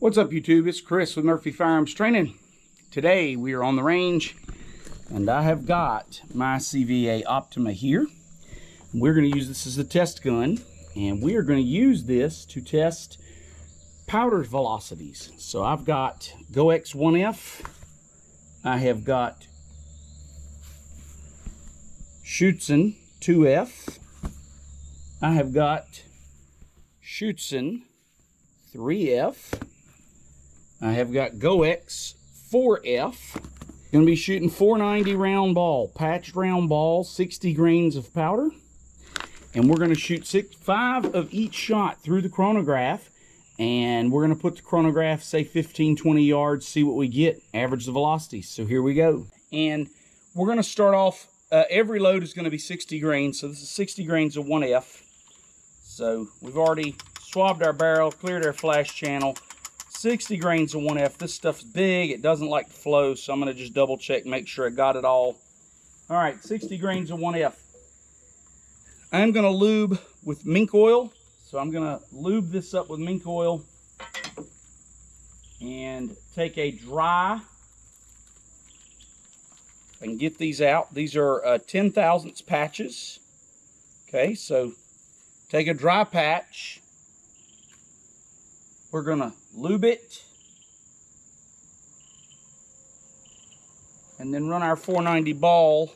What's up, YouTube? It's Chris with Murphy Firearms Training. Today we are on the range and I have got my CVA Optima here. We're going to use this as a test gun, and we are going to use this to test powder velocities. So I've got GoX1F, I have got Schutzen 2F, I have got Schutzen 3F, I have got GoX 4F. Going to be shooting 490 round ball, patched round ball, 60 grains of powder. And we're going to shoot 5 of each shot through the chronograph. And we're going to put the chronograph, say 15, 20 yards, see what we get, average the velocities. So here we go. And we're going to start off, every load is going to be 60 grains. So this is 60 grains of 1F. So we've already swabbed our barrel, cleared our flash channel. 60 grains of 1F. This stuff's big. It doesn't like to flow, so I'm going to just double check, make sure I got it all. All right, 60 grains of 1F. I'm going to lube with mink oil. So I'm going to lube this up with mink oil and take a dry, and get these out. These are 10 thousandths patches. Okay, so take a dry patch. We're going to lube it and then run our 490 ball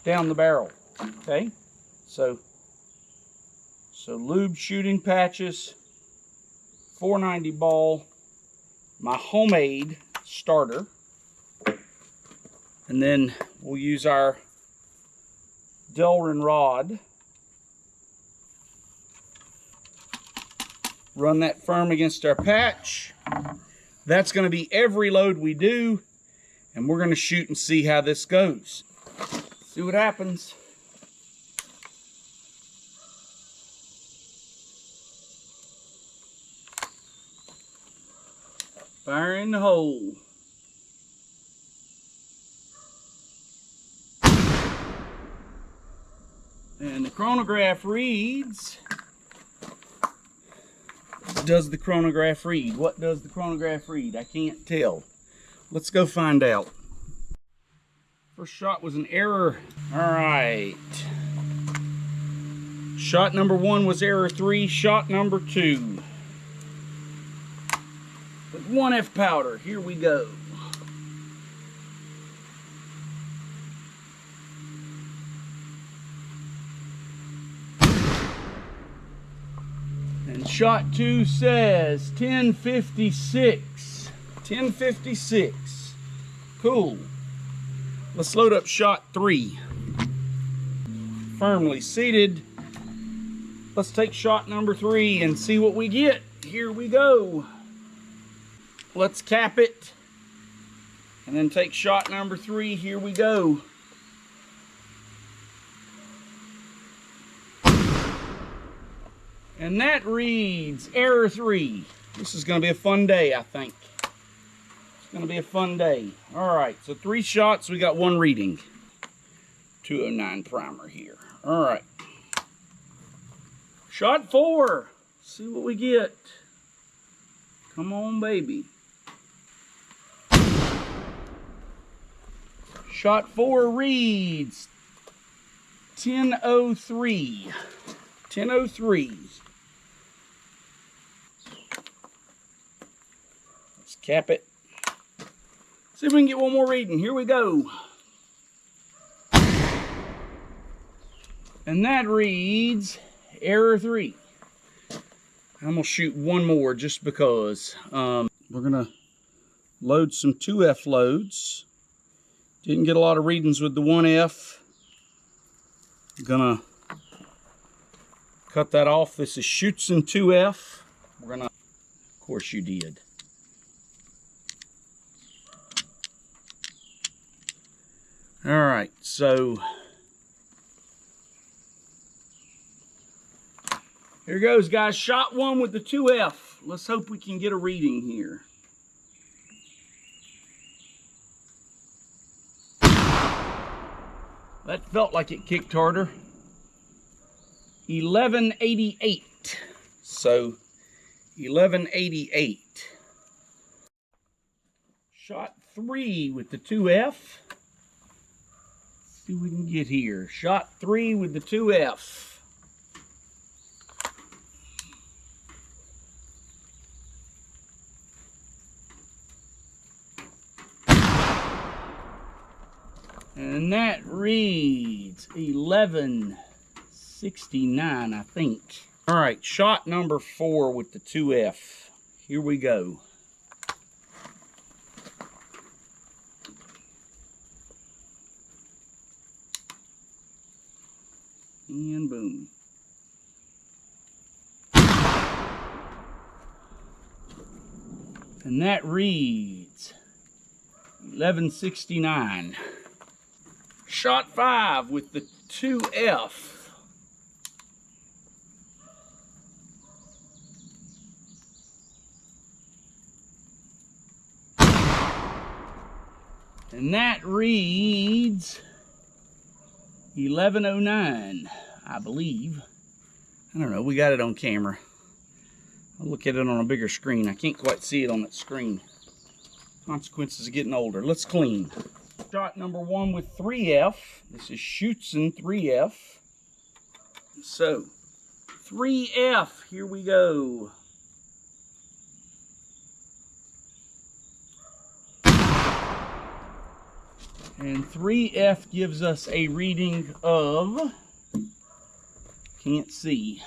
down the barrel. Okay, so lube shooting patches, 490 ball, my homemade starter, and then we'll use our Delrin rod. Run that firm against our patch. That's going to be every load we do, and we're going to shoot and see how this goes. See what happens. Fire in the hole. And the chronograph reads... Does the chronograph read? What does the chronograph read? I can't tell. Let's go find out. First shot was an error. All right. Shot number 1 was error 3. Shot number 2. With 1F powder. Here we go. And shot 2 says 1056. 1056. Cool. Let's load up shot 3. Firmly seated. Let's take shot number 3 and see what we get. Here we go. Let's cap it. And then take shot number 3. Here we go. And that reads error 3. This is going to be a fun day, I think. It's going to be a fun day. All right, so 3 shots. We got 1 reading. 209 primer here. All right. Shot 4. See what we get. Come on, baby. Shot 4 reads 1003. 1003. Let's cap it. See if we can get 1 more reading. Here we go. And that reads error 3. I'm going to shoot 1 more just because. We're going to load some 2F loads. Didn't get a lot of readings with the 1F. I'm going to cut that off. This is Schutzen 2F. We're going to, of course you did. All right, so here goes, guys. Shot 1 with the 2F. Let's hope we can get a reading here. That felt like it kicked harder. 1188. So 1188. Shot 3 with the 2F. See what we can get here. Shot 3 with the 2F. And that reads 1169, I think. All right, shot number 4 with the 2F. Here we go. And boom. And that reads 1169. Shot 5 with the 2F. And that reads 1109, I believe. I don't know, we got it on camera. I'll look at it on a bigger screen. I can't quite see it on that screen. Consequences of getting older. Let's clean. Shot number 1 with 3F. This is Schutzen 3F. So, 3F, here we go. And 3F gives us a reading of, can't see,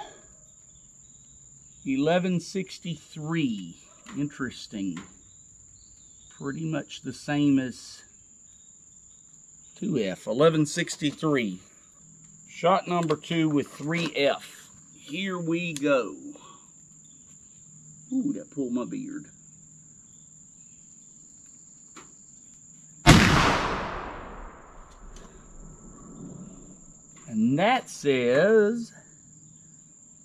1163. Interesting. Pretty much the same as 2F, 1163. Shot number 2 with 3F. Here we go. Ooh, that pulled my beard. And that says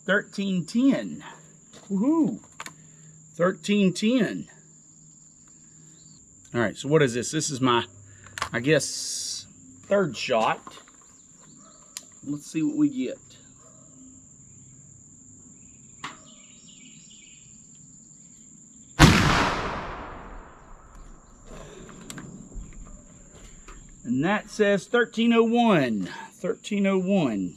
1310. Woohoo! 1310. All right, so what is this? This is my, I guess, 3rd shot. Let's see what we get. And that says 1301. 1301.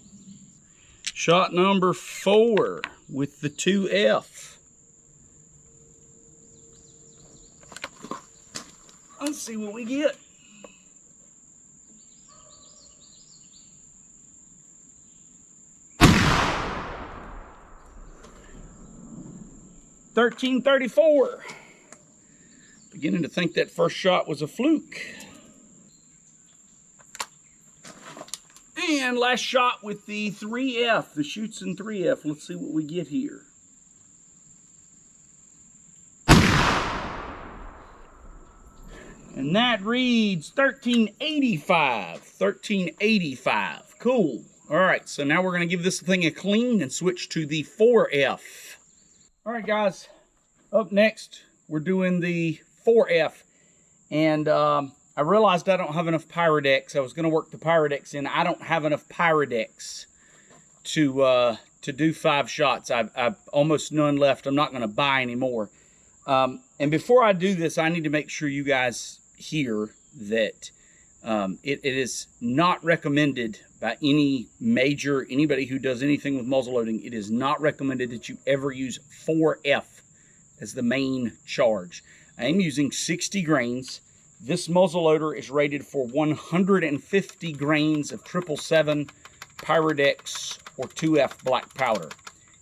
Shot number 4 with the 2F. Let's see what we get. $13.34. Beginning to think that first shot was a fluke. And last shot with the 3F, the Schutzen 3F. Let's see what we get here. And that reads 1385. 1385. Cool. All right, so now we're going to give this thing a clean and switch to the 4F. All right, guys. Up next, we're doing the 4F. And I realized I don't have enough Pyrodex. I was going to work the Pyrodex in. I don't have enough Pyrodex to do 5 shots. I've almost none left. I'm not going to buy any more. And before I do this, I need to make sure you guys hear that it is not recommended by anybody who does anything with muzzle loading. It is not recommended that you ever use 4F as the main charge. I am using 60 grains. This muzzle loader is rated for 150 grains of 777 Pyrodex or 2F black powder.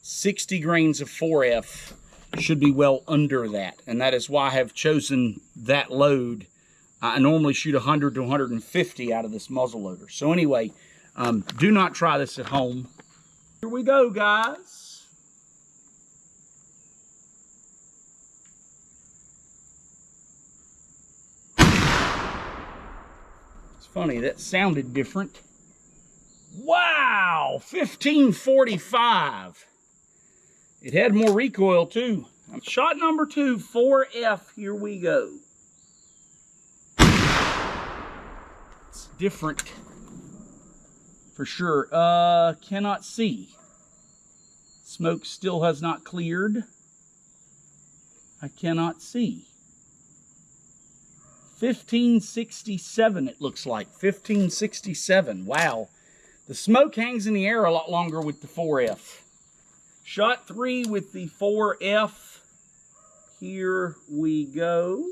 60 grains of 4F should be well under that, and that is why I have chosen that load. I normally shoot 100 to 150 out of this muzzle loader. So anyway, do not try this at home. Here we go, guys. Funny, that sounded different. Wow, 1545. It had more recoil too. Shot number 2, 4F, here we go. It's different for sure. Cannot see. Smoke still has not cleared. I cannot see. 1567 it looks like. 1567. Wow. The smoke hangs in the air a lot longer with the 4F. Shot 3 with the 4F. Here we go.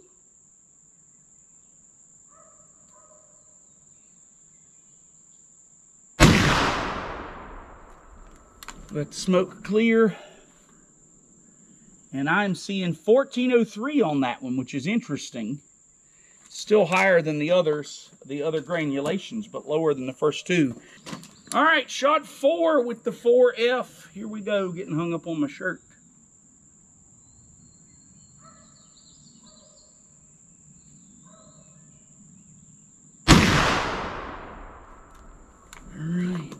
Let the smoke clear. And I'm seeing 1403 on that one, which is interesting. Still higher than the others, the other granulations, but lower than the first two. All right, shot 4 with the 4F. Here we go, getting hung up on my shirt. All right.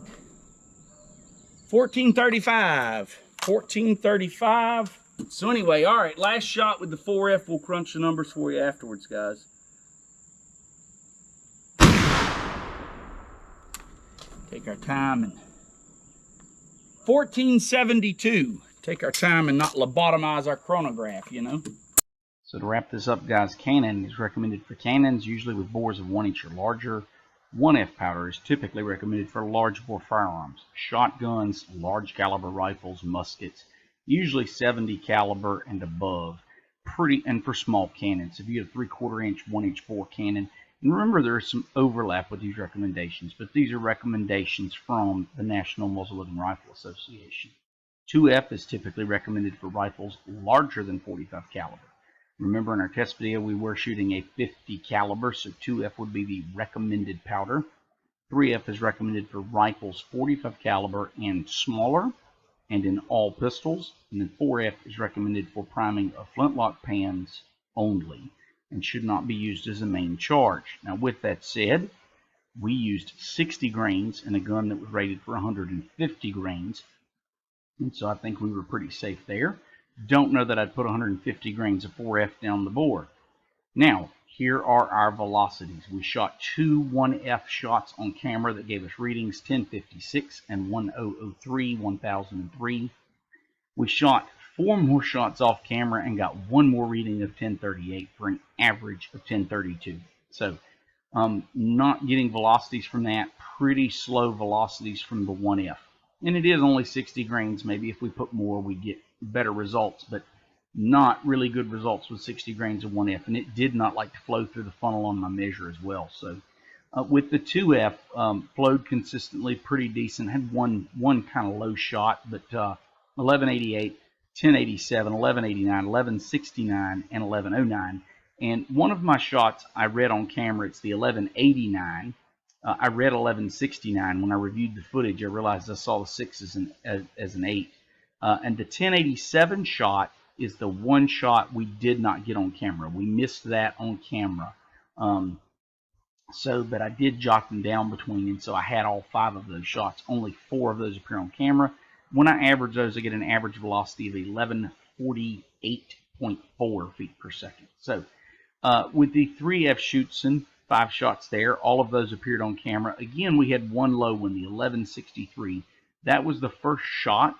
1435. 1435. So anyway, all right, last shot with the 4F. We'll crunch the numbers for you afterwards, guys. Take our time and 1472. Take our time and not lobotomize our chronograph, you know. So to wrap this up, guys, Canon is recommended for cannons, usually with bores of 1 inch or larger. 1F powder is typically recommended for large bore firearms, shotguns, large caliber rifles, muskets, usually 70 caliber and above. And for small cannons, if you have a 3/4 inch, 1 inch bore cannon. And remember, there is some overlap with these recommendations, but these are recommendations from the National Muzzleloading Rifle Association. 2F is typically recommended for rifles larger than 45 caliber. Remember, in our test video, we were shooting a 50 caliber, so 2F would be the recommended powder. 3F is recommended for rifles 45 caliber and smaller, and in all pistols. And then 4F is recommended for priming of flintlock pans only, and should not be used as a main charge. Now, with that said, we used 60 grains in a gun that was rated for 150 grains, and so I think we were pretty safe there. Don't know that I'd put 150 grains of 4F down the bore. Now, here are our velocities. We shot 2 1F shots on camera that gave us readings 1056 and 1003, 1003. We shot 4 more shots off camera and got 1 more reading of 1038 for an average of 1032. So, not getting velocities from that. Pretty slow velocities from the 1F. And it is only 60 grains. Maybe if we put more, we get better results, but not really good results with 60 grains of 1F. And it did not like to flow through the funnel on my measure as well. So with the 2F, flowed consistently, pretty decent. Had one kind of low shot, but 1188, 1087, 1189, 1169, and 1109. And one of my shots I read on camera, it's the 1189. I read 1169. When I reviewed the footage, I realized I saw the 6 as an 8. And the 1087 shot is the one shot we did not get on camera. We missed that on camera. But I did jot them down between, and so I had all 5 of those shots. Only 4 of those appear on camera. When I average those, I get an average velocity of 1148.4 feet per second. So with the 3F Schutzen, 5 shots there, all of those appeared on camera. Again, we had one low one, the 1163. That was the first shot.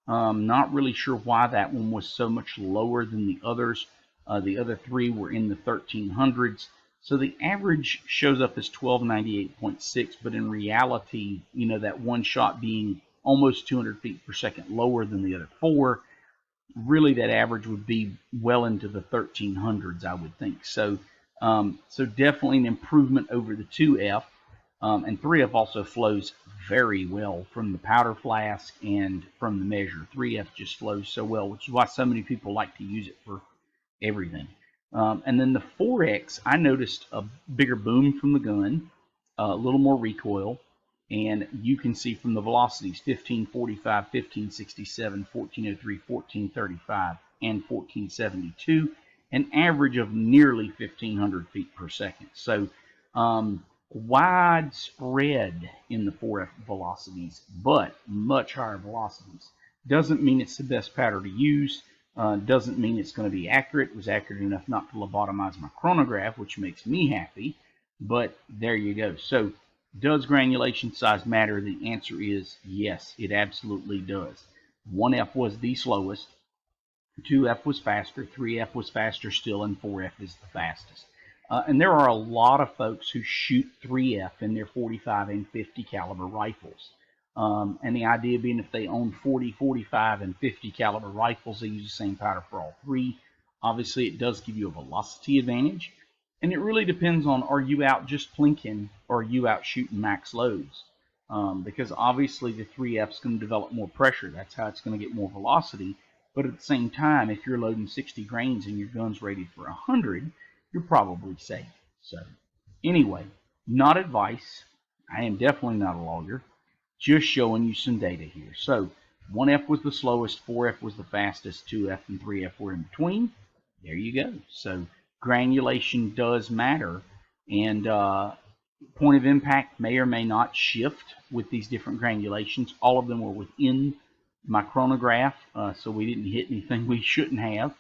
Not really sure why that one was so much lower than the others. The other 3 were in the 1300s. So the average shows up as 1298.6, but in reality, you know, that one shot being almost 200 feet per second lower than the other 4, really that average would be well into the 1300s, I would think. So, so definitely an improvement over the 2F. And 3F also flows very well from the powder flask and from the measure. 3F just flows so well, which is why so many people like to use it for everything. And then the 4X, I noticed a bigger boom from the gun, a little more recoil, and you can see from the velocities 1545, 1567, 1403, 1435, and 1472, an average of nearly 1500 feet per second. So widespread in the 4F velocities, but much higher velocities. Doesn't mean it's the best powder to use. Doesn't mean it's going to be accurate. It was accurate enough not to lobotomize my chronograph, which makes me happy. But there you go. So does granulation size matter? The answer is yes, it absolutely does. 1F was the slowest, 2F was faster, 3F was faster still, and 4F is the fastest. And there are a lot of folks who shoot 3F in their 45 and 50 caliber rifles. And the idea being if they own 40, 45, and 50 caliber rifles, they use the same powder for all three. Obviously, it does give you a velocity advantage. And it really depends on, are you out just plinking or are you out shooting max loads? Because obviously the 3F is going to develop more pressure. That's how it's going to get more velocity. But at the same time, if you're loading 60 grains and your gun's rated for 100, you're probably safe. So anyway, not advice. I am definitely not a lawyer. Just showing you some data here. So 1F was the slowest, 4F was the fastest, 2F and 3F were in between. There you go. So granulation does matter. And point of impact may or may not shift with these different granulations. All of them were within my chronograph, so we didn't hit anything we shouldn't have.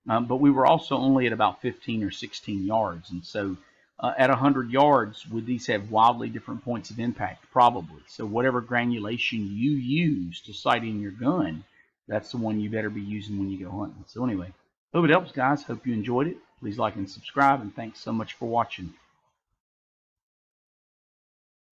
But we were also only at about 15 or 16 yards. And so at 100 yards, would these have wildly different points of impact? Probably. So whatever granulation you use to sight in your gun, that's the one you better be using when you go hunting. So anyway, hope it helps, guys. Hope you enjoyed it. Please like and subscribe, and thanks so much for watching.